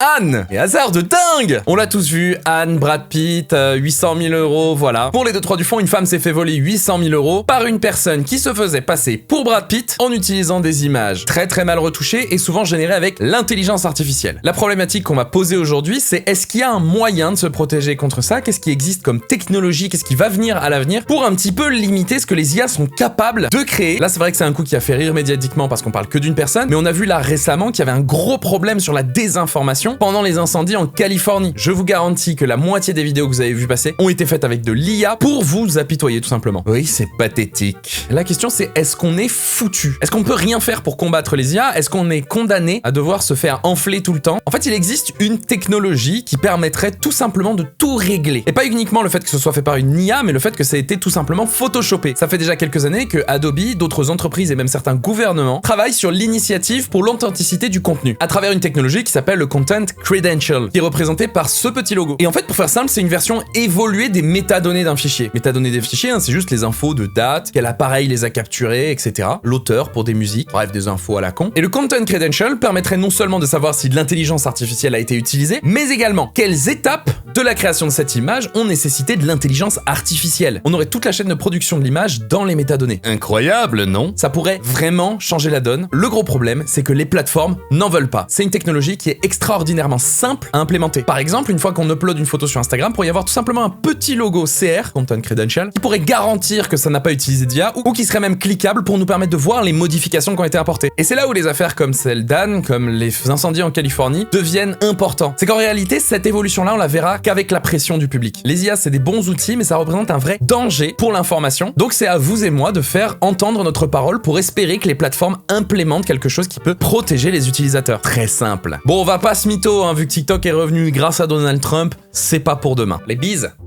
Anne. Et hasard de dingue, on l'a tous vu, Anne, Brad Pitt, 800 000 euros, voilà. Pour les 2-3 du fond, une femme s'est fait voler 800 000 euros par une personne qui se faisait passer pour Brad Pitt en utilisant des images très mal retouchées et souvent générées avec l'intelligence artificielle. La problématique qu'on va poser aujourd'hui, c'est est-ce qu'il y a un moyen de se protéger contre ça? Qu'est-ce qui existe comme technologie? Qu'est-ce qui va venir à l'avenir pour un petit peu limiter ce que les IA sont capables de créer? Là, c'est vrai que c'est un coup qui a fait rire médiatiquement parce qu'on parle que d'une personne, mais on a vu là récemment qu'il y avait un gros problème sur la désinformation pendant les incendies en Californie. Je vous garantis que la moitié des vidéos que vous avez vu passer ont été faites avec de l'IA pour vous apitoyer tout simplement. Oui, c'est pathétique. La question c'est est-ce qu'on est foutu? Est-ce qu'on peut rien faire pour combattre les IA? Est-ce qu'on est condamné à devoir se faire enfler tout le temps? En fait, il existe une technologie qui permettrait tout simplement de tout régler. Et pas uniquement le fait que ce soit fait par une IA, mais le fait que ça ait été tout simplement photoshopé. Ça fait déjà quelques années que Adobe, d'autres entreprises et même certains gouvernements travaillent sur l'initiative pour l'authenticité du contenu à travers une technologie qui s'appelle le Content Credential, qui est représenté par ce petit logo. Et en fait, pour faire simple, c'est une version évoluée des métadonnées d'un fichier. Métadonnées des fichiers, c'est juste les infos de date, quel appareil les a capturés, etc. L'auteur pour des musiques, bref, des infos à la con. Et le Content Credential permettrait non seulement de savoir si de l'intelligence artificielle a été utilisée, mais également quelles étapes de la création de cette image ont nécessité de l'intelligence artificielle. On aurait toute la chaîne de production de l'image dans les métadonnées. Incroyable, non? Ça pourrait vraiment changer la donne. Le gros problème, c'est que les plateformes n'en veulent pas. C'est une technologie qui est extraordinairement simple à implémenter. Par exemple, une fois qu'on upload une photo sur Instagram, pourrait y avoir tout simplement un petit logo CR, Content Credential, qui pourrait garantir que ça n'a pas utilisé d'IA ou qui serait même cliquable pour nous permettre de voir les modifications qui ont été apportées. Et c'est là où les affaires comme celle d'Anne, comme les incendies en Californie, deviennent importants. C'est qu'en réalité, cette évolution-là, on la verra qu'avec la pression du public. Les IA, c'est des bons outils, mais ça représente un vrai danger pour l'information. Donc c'est à vous et moi de faire entendre notre parole pour espérer que les plateformes implémentent quelque chose qui peut protéger les utilisateurs. Très simple. Bon, on va pas se mytho, hein, vu que TikTok est revenu grâce à Donald Trump, c'est pas pour demain. Les bises.